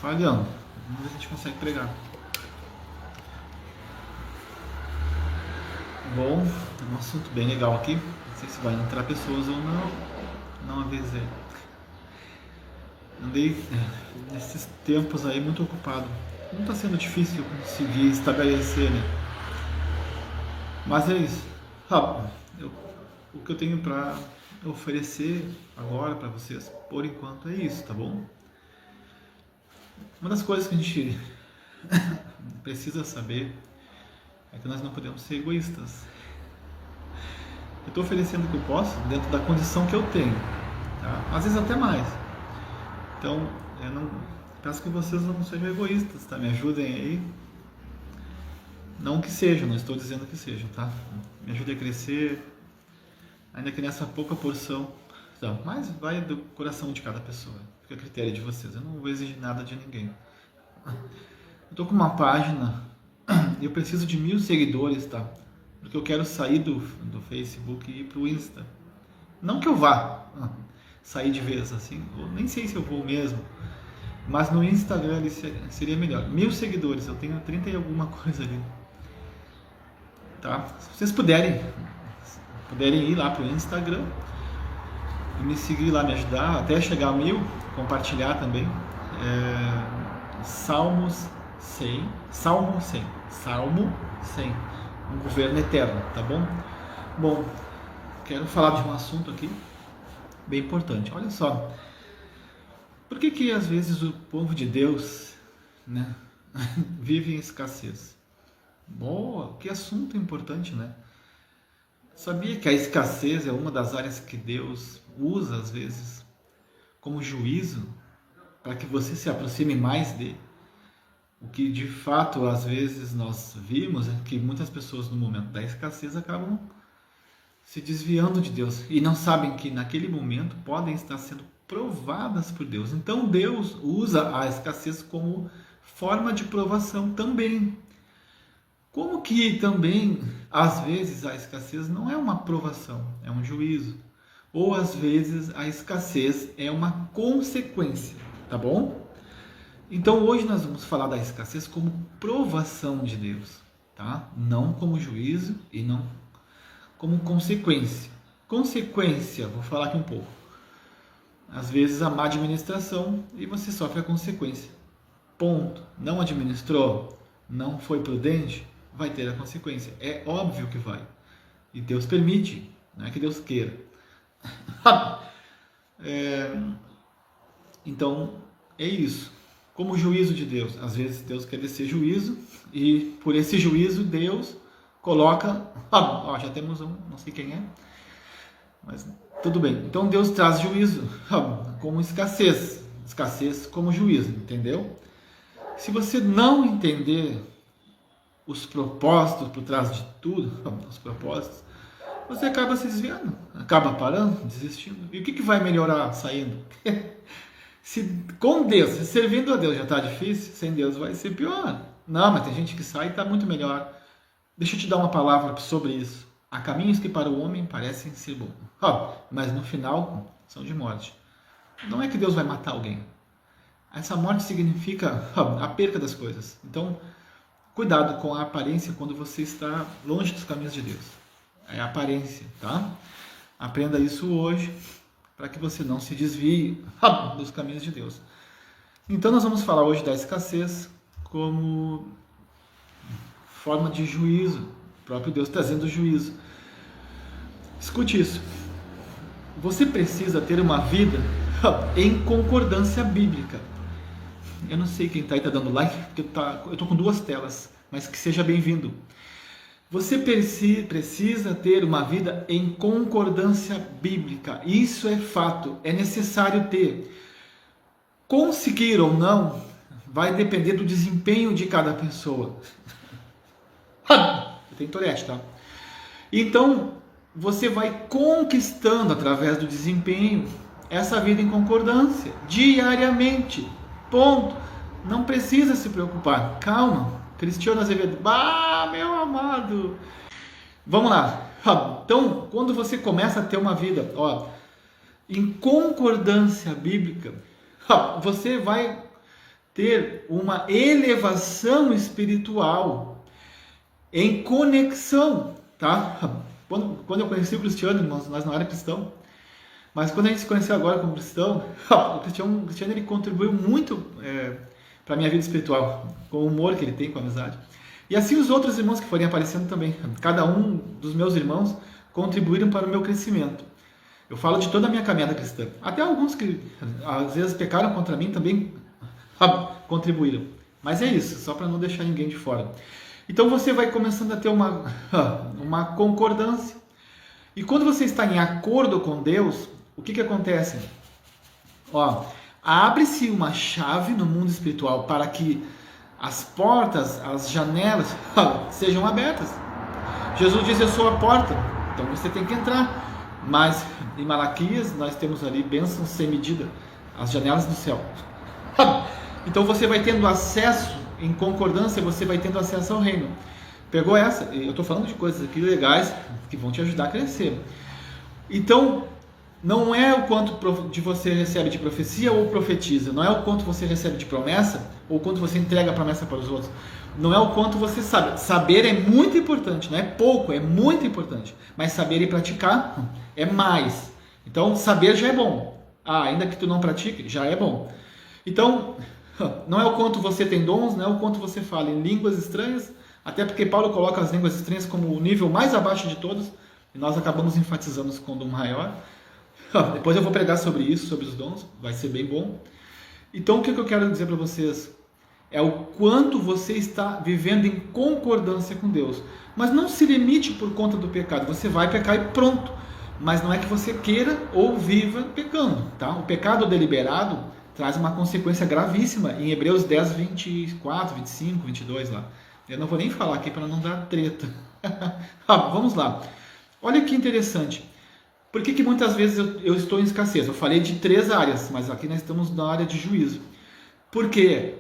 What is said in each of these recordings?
falhando. Vamos ver se a gente consegue pregar. Bom, é um assunto bem legal aqui. Não sei se vai entrar pessoas ou não. Não avisei. Andei nesses tempos aí muito ocupado. Não está sendo difícil conseguir estabelecer, né? Mas é isso. O que eu tenho para oferecer agora para vocês, por enquanto, é isso, tá bom? Uma das coisas que a gente precisa saber é que nós não podemos ser egoístas. Eu estou oferecendo o que eu posso dentro da condição que eu tenho, tá? Às vezes até mais. Então, eu não peço que vocês não sejam egoístas, tá? Me ajudem aí. Não que sejam, não estou dizendo que sejam, tá? Me ajudem a crescer, ainda que nessa pouca porção, tá? Mas vai do coração de cada pessoa, fica a critério de vocês. Eu não vou exigir nada de ninguém. Eu estou com uma página e eu preciso de 1000 seguidores, tá? Porque eu quero sair do Facebook e ir pro Insta. Não que eu vá sair de vez assim, ou nem sei se eu vou mesmo, mas no Instagram ele seria melhor. 1000 seguidores, eu tenho 30 e alguma coisa ali, tá? Se vocês puderem ir lá pro Instagram e me seguir lá, me ajudar até chegar a 1000, compartilhar também. Salmos 100, Salmo 100, um governo eterno, tá bom? Bom, quero falar de um assunto aqui bem importante. Olha só, por que às vezes o povo de Deus, né, vive em escassez? Boa, que assunto importante, né? Sabia que a escassez é uma das áreas que Deus usa às vezes como juízo para que você se aproxime mais dele? O que de fato às vezes nós vimos é que muitas pessoas no momento da escassez acabam se desviando de Deus e não sabem que naquele momento podem estar sendo provadas por Deus. Então Deus usa a escassez como forma de provação também. Como que também às vezes a escassez não é uma provação, é um juízo. Ou às vezes a escassez é uma consequência, tá bom? Então hoje nós vamos falar da escassez como provação de Deus, tá? Não como juízo e não como consequência. Consequência, vou falar aqui um pouco. Às vezes a má administração e você sofre a consequência. Ponto. Não administrou, não foi prudente, vai ter a consequência. É óbvio que vai. E Deus permite, não é que Deus queira. Então, é isso. Como juízo de Deus, às vezes Deus quer descer juízo e por esse juízo Deus coloca, já temos um, não sei quem é, mas tudo bem. Então Deus traz juízo como escassez como juízo, entendeu? Se você não entender os propósitos por trás de tudo, os propósitos, você acaba se desviando, acaba parando, desistindo. E o que vai melhorar saindo? Com Deus, se servindo a Deus já está difícil, sem Deus vai ser pior. Não, mas tem gente que sai e está muito melhor. Deixa eu te dar uma palavra sobre isso. Há caminhos que para o homem parecem ser bons, mas no final são de morte. Não é que Deus vai matar alguém. Essa morte significa a perca das coisas. Então, cuidado com a aparência quando você está longe dos caminhos de Deus. É a aparência, tá? Aprenda isso hoje, para que você não se desvie dos caminhos de Deus. Então nós vamos falar hoje da escassez como forma de juízo, o próprio Deus trazendo juízo. Escute isso. Você precisa ter uma vida em concordância bíblica. Eu não sei quem está aí, está dando like, porque eu estou com 2 telas, mas que seja bem-vindo. Você precisa ter uma vida em concordância bíblica. Isso é fato, é necessário ter. Conseguir ou não vai depender do desempenho de cada pessoa. Eu tenho Tourette, tá? Então, você vai conquistando através do desempenho essa vida em concordância, diariamente. Ponto. Não precisa se preocupar. Calma. Cristiano Azevedo, meu amado. Vamos lá. Então, quando você começa a ter uma vida em concordância bíblica, você vai ter uma elevação espiritual em conexão, tá? Quando eu conheci o Cristiano, irmãos, nós não era cristão, mas quando a gente se conheceu agora como cristão, o Cristiano ele contribuiu muito para a minha vida espiritual, com o humor que ele tem, com a amizade. E assim os outros irmãos que forem aparecendo também. Cada um dos meus irmãos contribuíram para o meu crescimento. Eu falo de toda a minha caminhada cristã. Até alguns que às vezes pecaram contra mim também contribuíram. Mas é isso, só para não deixar ninguém de fora. Então você vai começando a ter uma concordância. E quando você está em acordo com Deus, o que acontece? Abre-se uma chave no mundo espiritual para que as portas, as janelas sejam abertas. Jesus disse: eu sou a porta, então você tem que entrar. Mas em Malaquias nós temos ali bênçãos sem medida, as janelas do céu. Então você vai tendo acesso, em concordância, você vai tendo acesso ao reino. Pegou essa? Eu estou falando de coisas aqui legais que vão te ajudar a crescer. Então, não é o quanto de você recebe de profecia ou profetiza, não é o quanto você recebe de promessa ou o quanto você entrega a promessa para os outros, não é o quanto você sabe. Saber é muito importante, não é pouco, é muito importante, mas saber e praticar é mais. Então, saber já é bom, ainda que tu não pratique, já é bom. Então, não é o quanto você tem dons, não é o quanto você fala em línguas estranhas, até porque Paulo coloca as línguas estranhas como o nível mais abaixo de todos, e nós acabamos enfatizando com o dom maior. Depois eu vou pregar sobre isso, sobre os dons, vai ser bem bom. Então o que eu quero dizer para vocês é o quanto você está vivendo em concordância com Deus. Mas não se limite por conta do pecado, você vai pecar e pronto. Mas não é que você queira ou viva pecando, tá? O pecado deliberado traz uma consequência gravíssima em Hebreus 10, 24, 25, 22 lá. Eu não vou nem falar aqui para não dar treta. Vamos lá. Olha que interessante. Por que muitas vezes eu estou em escassez? Eu falei de 3 áreas, mas aqui nós estamos na área de juízo. Porque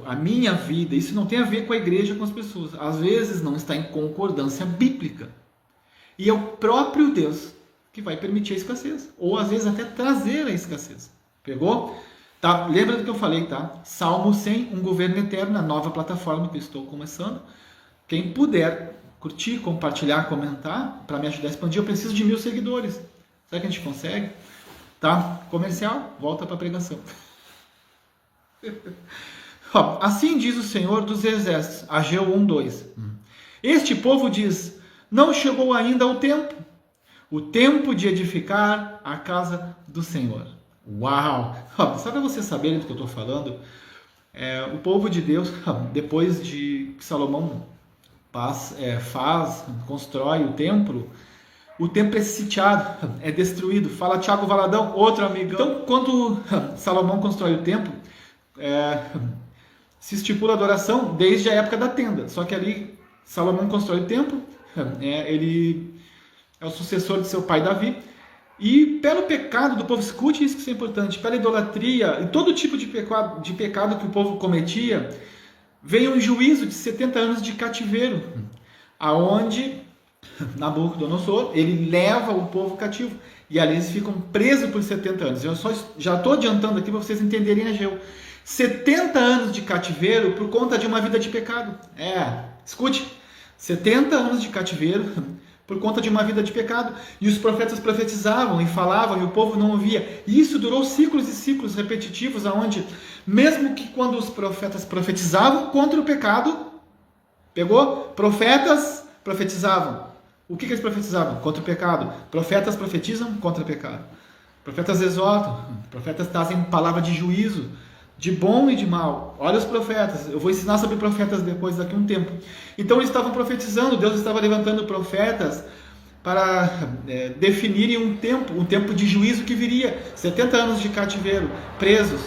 a minha vida, isso não tem a ver com a igreja, com as pessoas. Às vezes não está em concordância bíblica. E é o próprio Deus que vai permitir a escassez. Ou às vezes até trazer a escassez. Pegou? Tá? Lembra do que eu falei, tá? Salmo 100, um governo eterno, a nova plataforma que eu estou começando. Quem puder curtir, compartilhar, comentar, para me ajudar a expandir, eu preciso de 1000 seguidores. Será que a gente consegue? Tá? Comercial, volta para a pregação. Assim diz o Senhor dos Exércitos, Ageu 1:2. Este povo diz: não chegou ainda o tempo de edificar a casa do Senhor. Uau! Só para vocês saberem do que eu estou falando, o povo de Deus, depois de que Salomão constrói o templo é sitiado, é destruído. Fala Tiago Valadão, outro amigo. Então, quando Salomão constrói o templo, se estipula a adoração desde a época da tenda. Só que ali Salomão constrói o templo, ele é o sucessor de seu pai Davi. E pelo pecado do povo, escute isso que é importante, pela idolatria e todo tipo de pecado que o povo cometia, veio um juízo de 70 anos de cativeiro, aonde Nabucodonosor, ele leva o povo cativo, e ali eles ficam presos por 70 anos. Eu já estou adiantando aqui para vocês entenderem Ageu. 70 anos de cativeiro por conta de uma vida de pecado. Escute, 70 anos de cativeiro por conta de uma vida de pecado. E os profetas profetizavam e falavam, e o povo não ouvia. E isso durou ciclos e ciclos repetitivos, aonde, mesmo que quando os profetas profetizavam contra o pecado, pegou? Profetas profetizavam. O que eles profetizavam? Contra o pecado. Profetas profetizam contra o pecado. Profetas exortam. Profetas trazem palavra de juízo, de bom e de mal. Olha os profetas. Eu vou ensinar sobre profetas depois, daqui a um tempo. Então eles estavam profetizando. Deus estava levantando profetas para definirem um tempo de juízo que viria. 70 anos de cativeiro, presos.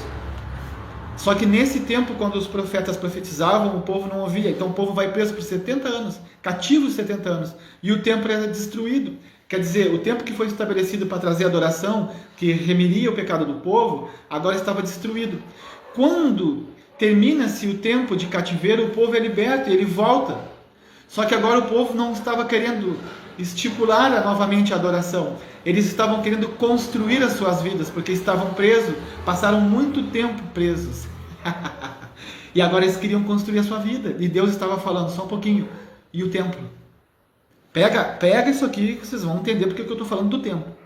Só que nesse tempo, quando os profetas profetizavam, o povo não ouvia. Então o povo vai preso por 70 anos, cativo 70 anos, e o templo era destruído. Quer dizer, o tempo que foi estabelecido para trazer adoração, que remiria o pecado do povo, agora estava destruído. Quando termina-se o tempo de cativeiro, o povo é liberto e ele volta. Só que agora o povo não estava querendo estipular novamente a adoração. Eles estavam querendo construir as suas vidas, porque estavam presos, passaram muito tempo presos. E agora eles queriam construir a sua vida. E Deus estava falando, só um pouquinho. E o templo? Pega isso aqui que vocês vão entender porque que eu estou falando do templo.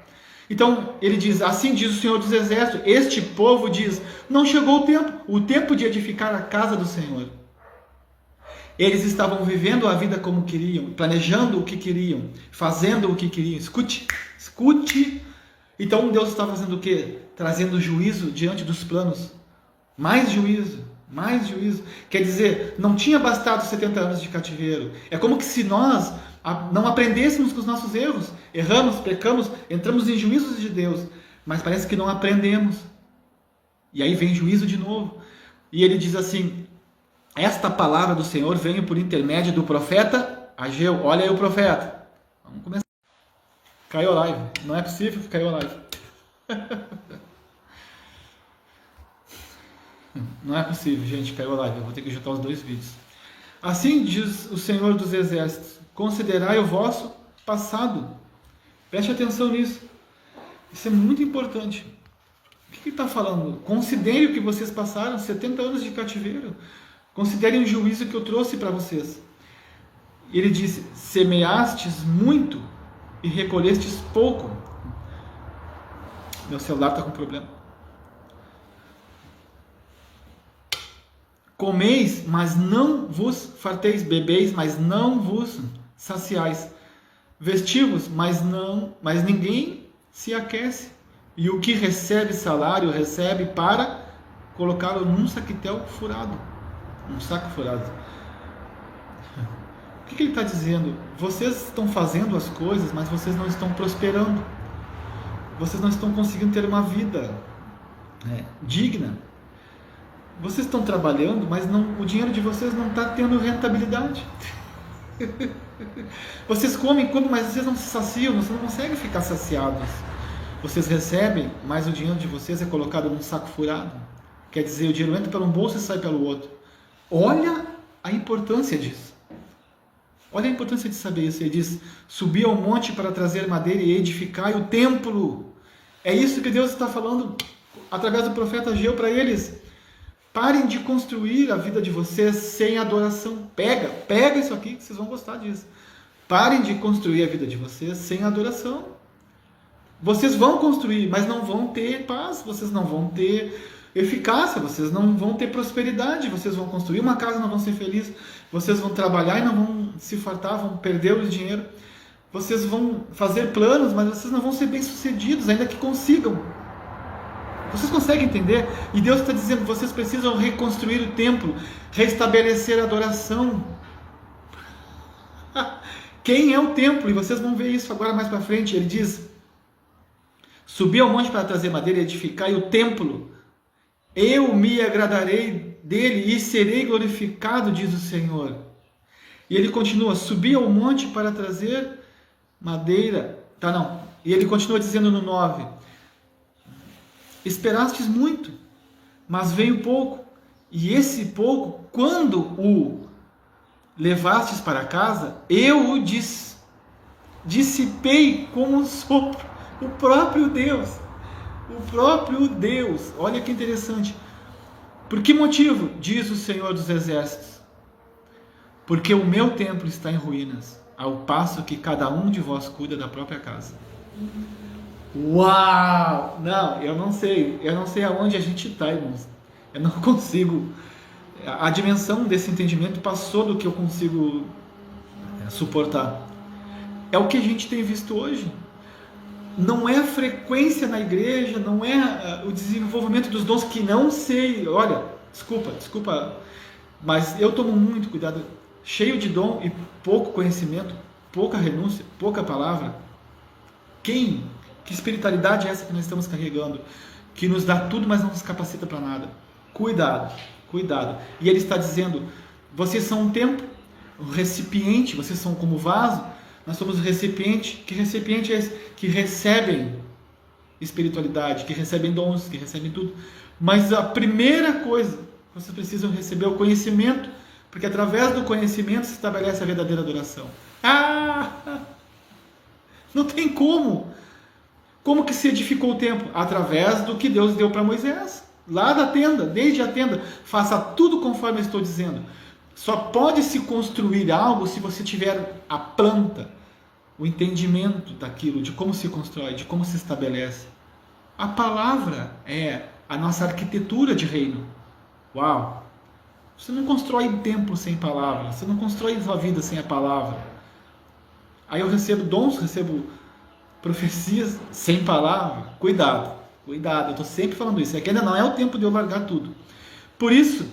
Então, ele diz, assim diz o Senhor dos Exércitos, este povo diz, não chegou o tempo de edificar a casa do Senhor. Eles estavam vivendo a vida como queriam, planejando o que queriam, fazendo o que queriam. Escute. Então Deus está fazendo o quê? Trazendo juízo diante dos planos. Mais juízo. Quer dizer, não tinha bastado 70 anos de cativeiro. É como que se nós não aprendêssemos com os nossos erros. Erramos, pecamos, entramos em juízos de Deus, mas parece que não aprendemos. E aí vem juízo de novo. E ele diz assim, esta palavra do Senhor veio por intermédio do profeta Ageu. Olha aí o profeta. Vamos começar. Caiu a live. Não é possível que caiu a live. Não é possível, gente, caiu a live. Eu vou ter que juntar os dois vídeos. Assim diz o Senhor dos Exércitos, considerai o vosso passado. Preste atenção nisso. Isso é muito importante. O que ele está falando? Considere o que vocês passaram, 70 anos de cativeiro. Considerem o juízo que eu trouxe para vocês. Ele disse, semeastes muito e recolhestes pouco. Meu celular está com problema. Comeis, mas não vos farteis, bebeis, mas não vos saciais. Vestivos, mas ninguém se aquece. E o que recebe salário, recebe para colocá-lo num saquetel furado. Um saco furado. O que ele está dizendo? Vocês estão fazendo as coisas, mas vocês não estão prosperando. Vocês não estão conseguindo ter uma vida digna. Vocês estão trabalhando, mas o dinheiro de vocês não está tendo rentabilidade. Vocês comem, mas vocês não se saciam, vocês não conseguem ficar saciados. Vocês recebem, mas o dinheiro de vocês é colocado num saco furado. Quer dizer, o dinheiro entra pelo um bolso e sai pelo outro. Olha a importância disso. Olha a importância de saber isso. Ele diz, subi ao monte para trazer madeira e edificai o templo. É isso que Deus está falando através do profeta Ageu para eles. Parem de construir a vida de vocês sem adoração. Pega isso aqui que vocês vão gostar disso. Parem de construir a vida de vocês sem adoração. Vocês vão construir, mas não vão ter paz, vocês não vão ter eficácia, vocês não vão ter prosperidade, vocês vão construir uma casa e não vão ser felizes, vocês vão trabalhar e não vão se fartar, vão perder o dinheiro, vocês vão fazer planos, mas vocês não vão ser bem-sucedidos, ainda que consigam. Vocês conseguem entender? E Deus está dizendo, vocês precisam reconstruir o templo, restabelecer a adoração. Quem é o templo? E vocês vão ver isso agora mais para frente. Ele diz, subi ao monte para trazer madeira e edificar o templo. Eu me agradarei dele e serei glorificado, diz o Senhor. E ele continua, subi ao monte para trazer madeira. E ele continua dizendo no 9, esperastes muito, mas veio pouco. E esse pouco, quando o levastes para casa, eu o dissipei como um sopro. O próprio Deus. Olha que interessante. Por que motivo? Diz o Senhor dos Exércitos. Porque o meu templo está em ruínas, ao passo que cada um de vós cuida da própria casa. Uau! Não, eu não sei aonde a gente está, irmãos. Eu não consigo. A dimensão desse entendimento passou do que eu consigo suportar. É o que a gente tem visto hoje. Não é a frequência na igreja, não é o desenvolvimento dos dons que não sei. Olha, desculpa, mas eu tomo muito cuidado. Cheio de dom e pouco conhecimento, pouca renúncia, pouca palavra. Que espiritualidade é essa que nós estamos carregando? Que nos dá tudo, mas não nos capacita para nada. Cuidado. E ele está dizendo, vocês são um templo, um recipiente, vocês são como vaso, nós somos recipiente. Que recipiente é esse? Que recebem espiritualidade, que recebem dons, que recebem tudo. Mas a primeira coisa, vocês precisam receber o conhecimento, porque através do conhecimento se estabelece a verdadeira adoração. Não tem como. Como que se edificou o templo? Através do que Deus deu para Moisés. lá da tenda, desde a tenda, faça tudo conforme eu estou dizendo. Só pode se construir algo se você tiver a planta, o entendimento daquilo, de como se constrói, de como se estabelece. A palavra é a nossa arquitetura de reino. Uau! Você não constrói templo sem palavra, você não constrói sua vida sem a palavra. Aí eu recebo dons, recebo profecias sem palavra. Cuidado, cuidado, eu estou sempre falando isso. É que ainda não é o tempo de eu largar tudo. Por isso,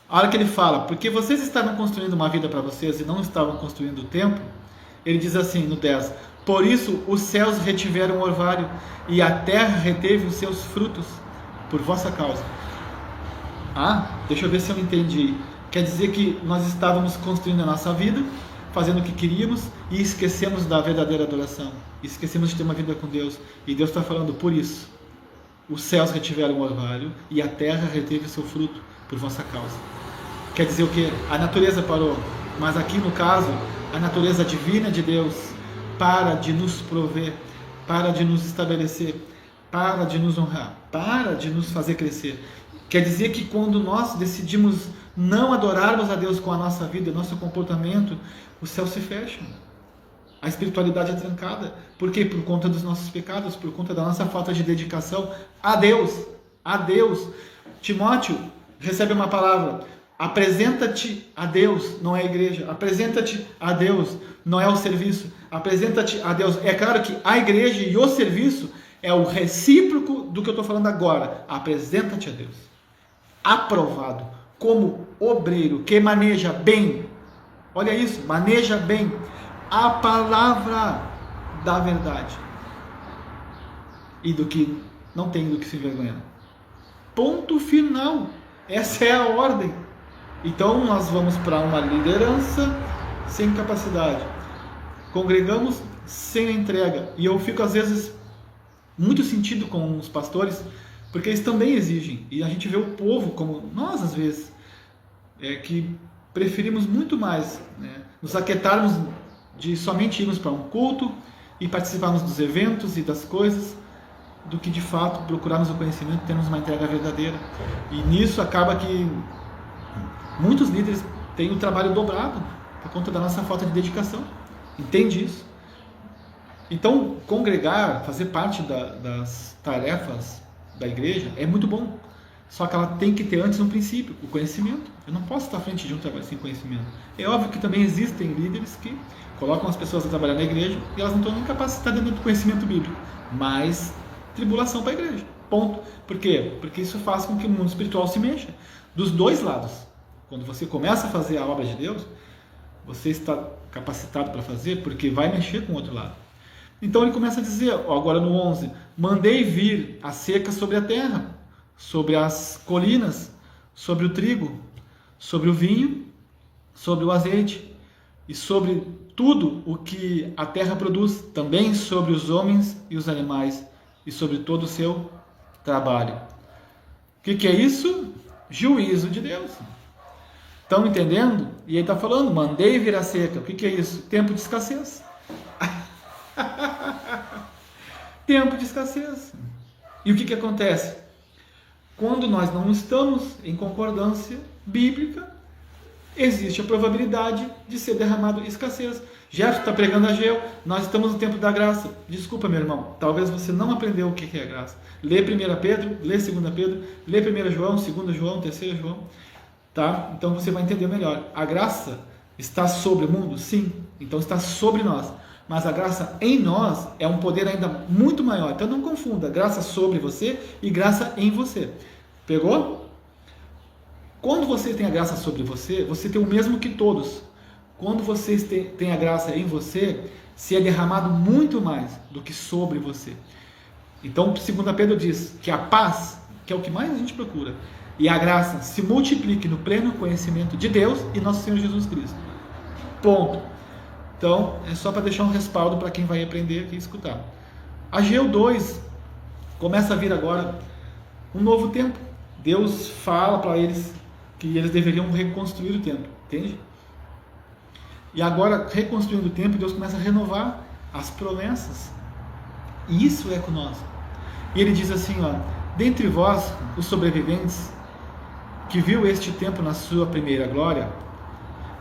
a hora que ele fala, porque vocês estavam construindo uma vida para vocês e não estavam construindo o templo, ele diz assim no 10, por isso os céus retiveram o orvalho e a terra reteve os seus frutos por vossa causa. Deixa eu ver se eu entendi. Quer dizer que nós estávamos construindo a nossa vida, fazendo o que queríamos e esquecemos da verdadeira adoração. Esquecemos de ter uma vida com Deus. E Deus está falando, por isso, os céus retiveram o orvalho e a terra reteve o seu fruto por vossa causa. Quer dizer o quê? A natureza parou. Mas aqui no caso, a natureza divina de Deus para de nos prover, para de nos estabelecer, para de nos honrar, para de nos fazer crescer. Quer dizer que quando nós decidimos não adorarmos a Deus com a nossa vida, nosso comportamento, os céus se fecham. A espiritualidade é trancada. Por quê? Por conta dos nossos pecados, por conta da nossa falta de dedicação a Deus. A Deus. Timóteo recebe uma palavra. Apresenta-te a Deus, não é a igreja. Apresenta-te a Deus, não é o serviço. Apresenta-te a Deus. É claro que a igreja e o serviço é o recíproco do que eu estou falando agora. Apresenta-te a Deus. Aprovado como obreiro que maneja bem. Olha isso, maneja bem a palavra da verdade. E do que não tem do que se envergonhar. Ponto final. Essa é a ordem. Então nós vamos para uma liderança sem capacidade. Congregamos sem a entrega. E eu fico às vezes muito sentido com os pastores, porque eles também exigem. E a gente vê o povo, como nós às vezes, que preferimos muito mais, nos aquietarmos de somente irmos para um culto e participarmos dos eventos e das coisas, do que de fato procurarmos o conhecimento e termos uma entrega verdadeira. E nisso acaba que muitos líderes têm o trabalho dobrado por conta da nossa falta de dedicação. Entende isso? Então, congregar, fazer parte das tarefas da igreja é muito bom. Só que ela tem que ter antes um princípio, o conhecimento. Eu não posso estar à frente de um trabalho sem conhecimento. É óbvio que também existem líderes que colocam as pessoas a trabalhar na igreja e elas não estão nem capacitadas dentro do conhecimento bíblico. Mas tribulação para a igreja. Ponto. Por quê? Porque isso faz com que o mundo espiritual se mexa. Dos dois lados. Quando você começa a fazer a obra de Deus, você está capacitado para fazer porque vai mexer com o outro lado. Então ele começa a dizer, agora no 11, mandei vir a seca sobre a terra, sobre as colinas, sobre o trigo, sobre o vinho, sobre o azeite e sobre tudo o que a terra produz, também sobre os homens e os animais e sobre todo o seu trabalho. O que é isso? Juízo de Deus. Estão entendendo? E ele está falando, mandei vir a seca. O que é isso? Tempo de escassez. Tempo de escassez. E o que acontece? Quando nós não estamos em concordância bíblica, existe a probabilidade de ser derramado escassez. Jefferson está pregando a Ageu, nós estamos no tempo da graça. Desculpa, meu irmão, talvez você não aprendeu o que é a graça. Lê 1 Pedro, lê 2 Pedro, lê 1 João, 2 João, 3 João. Tá? Então você vai entender melhor. A graça está sobre o mundo? Sim. Então está sobre nós. Mas a graça em nós é um poder ainda muito maior. Então não confunda graça sobre você e graça em você. Pegou? Quando você tem a graça sobre você, você tem o mesmo que todos. Quando você tem a graça em você, se é derramado muito mais do que sobre você. Então 2 Pedro diz que a paz, que é o que mais a gente procura, e a graça se multiplique no pleno conhecimento de Deus e nosso Senhor Jesus Cristo. Ponto. Então, é só para deixar um respaldo para quem vai aprender aqui e escutar. Ageu 2 começa a vir agora um novo tempo. Deus fala para eles que eles deveriam reconstruir o templo, entende? E agora, reconstruindo o templo, Deus começa a renovar as promessas. E isso é conosco. E ele diz assim, dentre vós, os sobreviventes, que viu este tempo na sua primeira glória,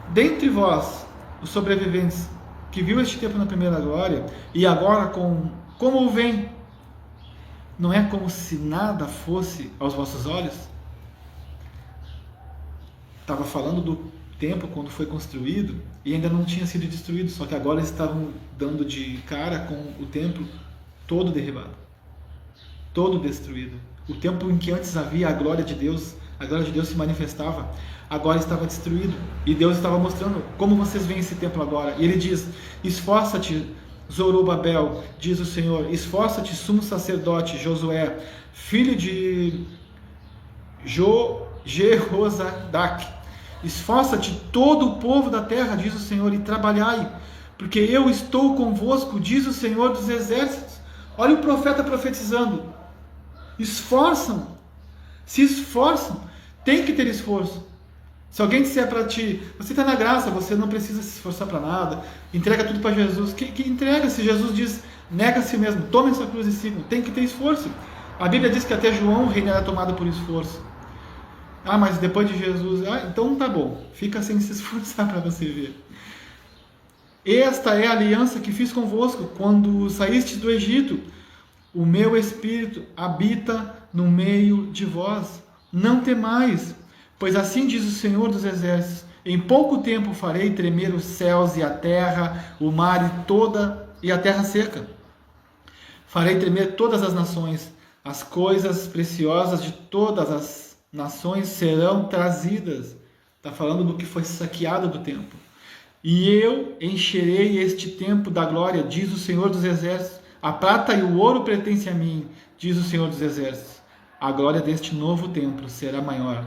dentre vós, os sobreviventes, que viu este tempo na primeira glória, e agora como vem, não é como se nada fosse aos vossos olhos? Estava falando do tempo quando foi construído e ainda não tinha sido destruído, só que agora eles estavam dando de cara com o templo todo derribado, todo destruído. O templo em que antes havia a glória de Deus se manifestava, agora estava destruído, e Deus estava mostrando como vocês veem esse templo agora. E ele diz: esforça-te, Zorobabel, diz o Senhor, esforça-te, sumo sacerdote Josué, filho de Jehozadak, esforça-te todo o povo da terra, diz o Senhor, e trabalhai, porque eu estou convosco, diz o Senhor dos exércitos. Olha o profeta profetizando. Se esforçam, tem que ter esforço. Se alguém disser para ti, você está na graça, você não precisa se esforçar para nada, entrega tudo para Jesus, que entrega? Se Jesus diz, nega a si mesmo, tome essa cruz e sigam, tem que ter esforço. A Bíblia diz que até João o reino era tomado por esforço. Ah, mas depois de Jesus, então tá bom, fica sem se esforçar para você ver. Esta é a aliança que fiz convosco quando saístes do Egito. O meu Espírito habita no meio de vós. Não temais, pois assim diz o Senhor dos Exércitos: em pouco tempo farei tremer os céus e a terra, o mar e a terra seca. Farei tremer todas as nações, as coisas preciosas de todas as nações serão trazidas. Está falando do que foi saqueado do templo. E eu encherei este templo da glória, diz o Senhor dos Exércitos. A prata e o ouro pertencem a mim, diz o Senhor dos Exércitos. A glória deste novo templo será maior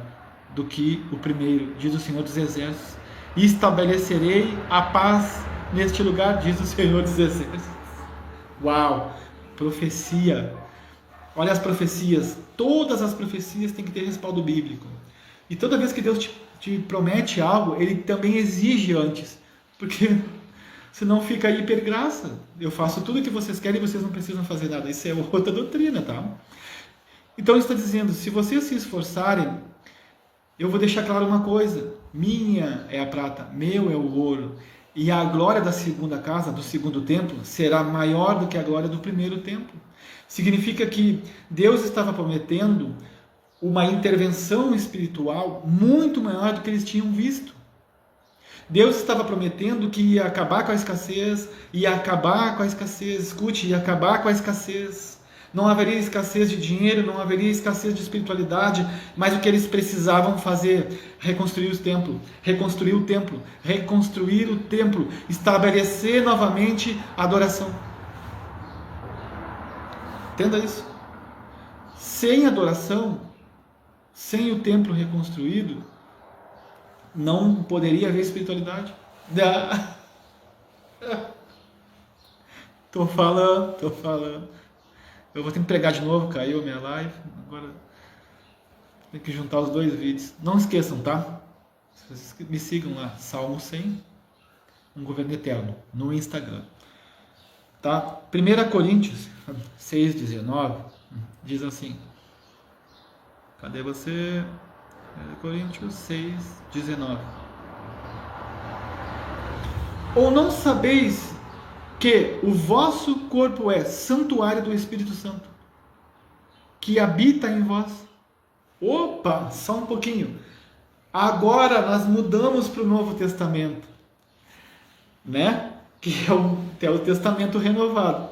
do que o primeiro, diz o Senhor dos Exércitos. E estabelecerei a paz neste lugar, diz o Senhor dos Exércitos. Uau! Profecia. Olha as profecias. Todas as profecias têm que ter respaldo bíblico. E toda vez que Deus te promete algo, Ele também exige antes. Porque senão fica hipergraça. Eu faço tudo o que vocês querem e vocês não precisam fazer nada. Isso é outra doutrina, tá? Então Ele está dizendo, se vocês se esforçarem, eu vou deixar claro uma coisa: minha é a prata, meu é o ouro, e a glória da segunda casa, do segundo templo, será maior do que a glória do primeiro templo. Significa que Deus estava prometendo uma intervenção espiritual muito maior do que eles tinham visto. Deus estava prometendo que ia acabar com a escassez, escute, ia acabar com a escassez. Não haveria escassez de dinheiro, não haveria escassez de espiritualidade, mas o que eles precisavam fazer? Reconstruir o templo, estabelecer novamente a adoração. Entenda isso. Sem adoração, sem o templo reconstruído, não poderia haver espiritualidade. Tô falando. Eu vou ter que pregar de novo, caiu a minha live. Agora tem que juntar os dois vídeos. Não esqueçam, tá? Vocês me sigam lá, Salmo 100, um governo eterno, no Instagram. Tá? 1 Coríntios 6,19 diz assim. Cadê você? 1 Coríntios 6,19. Ou não sabeis que o vosso corpo é santuário do Espírito Santo, que habita em vós? Opa, só um pouquinho. Agora nós mudamos para o Novo Testamento, né? Que é o Testamento renovado.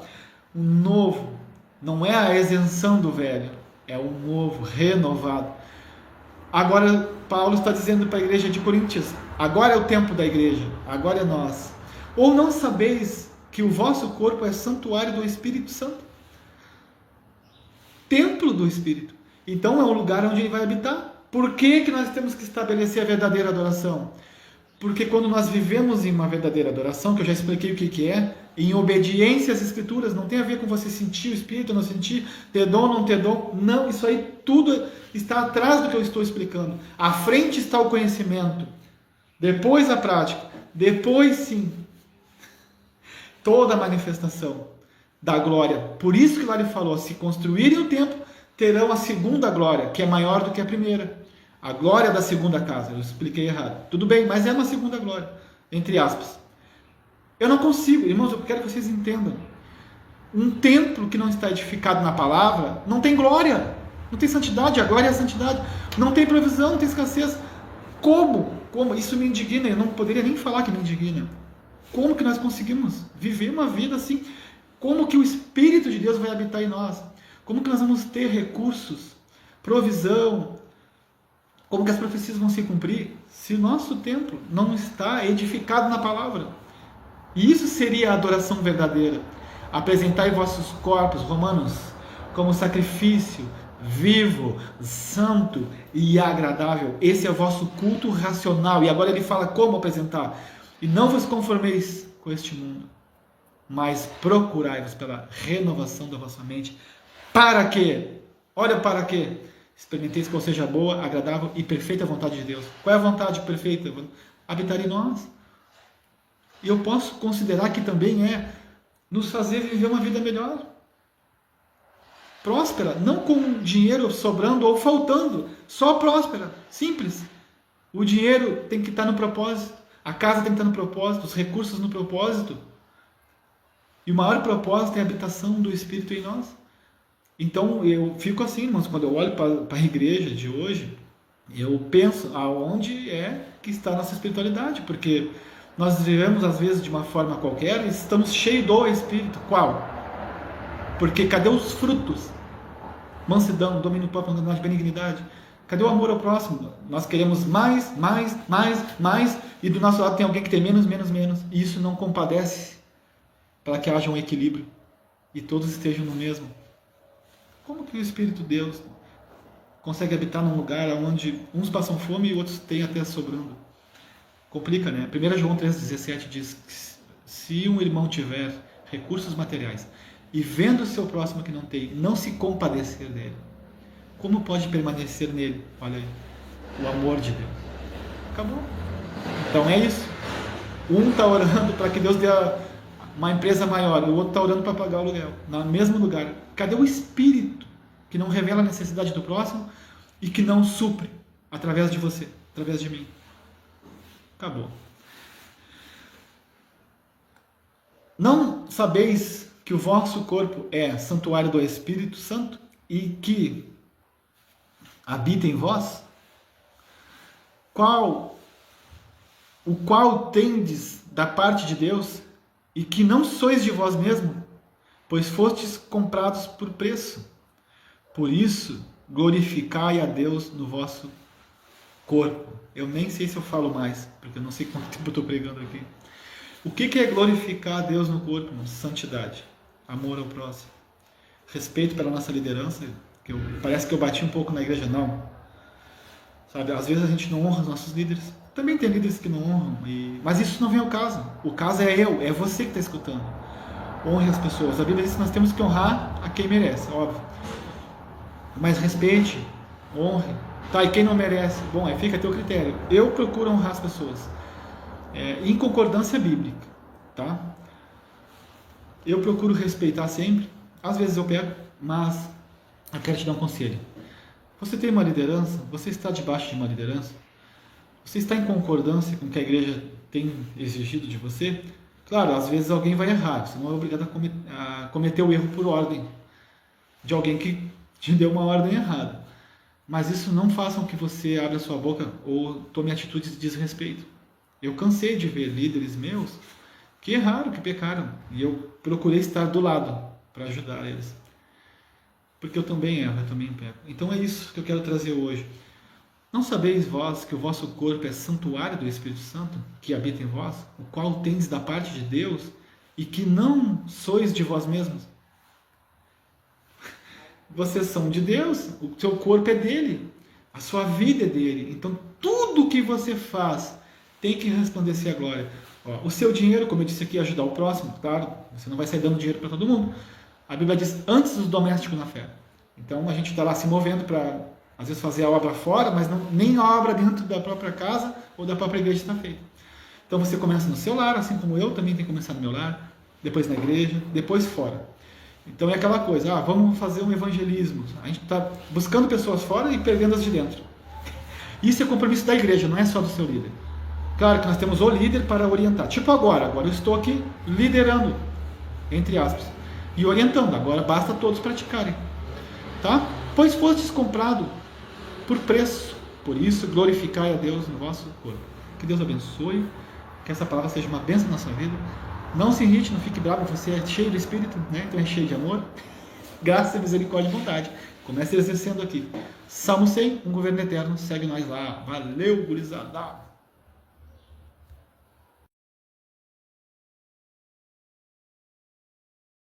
O novo não é a isenção do velho, é o novo, renovado. Agora Paulo está dizendo para a igreja de Coríntios, agora é o tempo da igreja, agora é nós. Ou não sabeis que o vosso corpo é santuário do Espírito Santo? Templo do Espírito. Então é um lugar onde ele vai habitar. Por que nós temos que estabelecer a verdadeira adoração? Porque quando nós vivemos em uma verdadeira adoração, que eu já expliquei o que é, em obediência às Escrituras, não tem a ver com você sentir o Espírito, não sentir, ter dom, não ter dom. Não, isso aí tudo está atrás do que eu estou explicando. À frente está o conhecimento. Depois a prática. Depois sim, toda a manifestação da glória. Por isso que lá ele falou, se construírem o templo, terão a segunda glória, que é maior do que a primeira. A glória da segunda casa. Eu expliquei errado. Tudo bem, mas é uma segunda glória, entre aspas. Eu não consigo, irmãos, eu quero que vocês entendam. Um templo que não está edificado na palavra não tem glória, não tem santidade. A glória é a santidade. Não tem provisão, não tem escassez. Como? Isso me indigna. Eu não poderia nem falar que me indigna. Como que nós conseguimos viver uma vida assim? Como que o Espírito de Deus vai habitar em nós? Como que nós vamos ter recursos, provisão? Como que as profecias vão se cumprir se o nosso templo não está edificado na palavra? E isso seria a adoração verdadeira. Apresentai vossos corpos, Romanos, como sacrifício vivo, santo e agradável. Esse é o vosso culto racional. E agora ele fala como apresentar. E não vos conformeis com este mundo, mas procurai-vos pela renovação da vossa mente. Para quê? Olha para quê? Experimenteis qual seja a boa, agradável e perfeita vontade de Deus. Qual é a vontade perfeita? Habitar em nós. E eu posso considerar que também é nos fazer viver uma vida melhor. Próspera, não com dinheiro sobrando ou faltando, só próspera, simples. O dinheiro tem que estar no propósito, a casa tem que estar no propósito, os recursos no propósito. E o maior propósito é a habitação do Espírito em nós. Então eu fico assim, irmãos, quando eu olho para a igreja de hoje, eu penso aonde é que está a nossa espiritualidade, porque nós vivemos às vezes de uma forma qualquer e estamos cheios do Espírito. Qual? Porque cadê os frutos? Mansidão, domínio próprio, bondade, benignidade. Cadê o amor ao próximo? Nós queremos mais, e do nosso lado tem alguém que tem menos. E isso não compadece para que haja um equilíbrio e todos estejam no mesmo. Como que o Espírito de Deus consegue habitar num lugar onde uns passam fome e outros têm até sobrando? Complica, né? 1 João 3,17 diz que se um irmão tiver recursos materiais e vendo o seu próximo que não tem, não se compadecer dele, como pode permanecer nele? Olha aí, o amor de Deus. Acabou. Então é isso. Um está orando para que Deus dê uma empresa maior, o outro está orando para pagar o aluguel, no mesmo lugar. Cadê o Espírito que não revela a necessidade do próximo e que não supre através de você, através de mim? Acabou. Não sabeis que o vosso corpo é santuário do Espírito Santo e que habita em vós? O qual tendes da parte de Deus e que não sois de vós mesmos, pois fostes comprados por preço. Por isso, glorificai a Deus no vosso corpo. Eu nem sei se eu falo mais, porque eu não sei quanto tempo eu estou pregando aqui. O que é glorificar a Deus no corpo? Santidade, amor ao próximo, respeito pela nossa liderança, parece que eu bati um pouco na igreja, não. Sabe, às vezes a gente não honra os nossos líderes, também tem líderes que não honram, mas isso não vem ao caso. O caso é você que está escutando. Honre as pessoas. A Bíblia diz que nós temos que honrar a quem merece, óbvio. Mas respeite, honre. Tá, e quem não merece? Bom, aí fica a teu critério. Eu procuro honrar as pessoas. Em concordância bíblica, tá? Eu procuro respeitar sempre. Às vezes eu pego, mas eu quero te dar um conselho. Você tem uma liderança? Você está debaixo de uma liderança? Você está em concordância com o que a igreja tem exigido de você? Claro, às vezes alguém vai errar. Você não é obrigado a cometer o erro por ordem de alguém que te deu uma ordem errada. Mas isso não faça com que você abra sua boca ou tome atitudes de desrespeito. Eu cansei de ver líderes meus que erraram, que pecaram. E eu procurei estar do lado para ajudar eles. Porque eu também erro, eu também peco. Então é isso que eu quero trazer hoje. Não sabeis vós que o vosso corpo é santuário do Espírito Santo, que habita em vós, o qual tendes da parte de Deus, e que não sois de vós mesmos? Vocês são de Deus, o seu corpo é dele, a sua vida é dele. Então tudo que você faz tem que resplandecer a glória. O seu dinheiro, como eu disse aqui, é ajudar o próximo, claro, você não vai sair dando dinheiro para todo mundo. A Bíblia diz, antes dos domésticos na fé. Então a gente está lá se movendo para, às vezes, fazer a obra fora, mas nem a obra dentro da própria casa ou da própria igreja está feita. Então você começa no seu lar, assim como eu também tenho que começar no meu lar, depois na igreja, depois fora. Então é aquela coisa, vamos fazer um evangelismo. A gente está buscando pessoas fora e perdendo as de dentro. Isso é compromisso da igreja, não é só do seu líder. Claro que nós temos o líder para orientar. Tipo agora eu estou aqui liderando, entre aspas, e orientando. Agora basta todos praticarem. Tá? Pois fostes comprado por preço, por isso glorificai a Deus no vosso corpo. Que Deus abençoe, que essa palavra seja uma bênção na sua vida. Não se irrite, não fique bravo, você é cheio do Espírito, né? Então é cheio de amor, graça, misericórdia e vontade. Comece exercendo aqui. Salmo 100, um governo eterno, segue nós lá. Valeu, gurizada!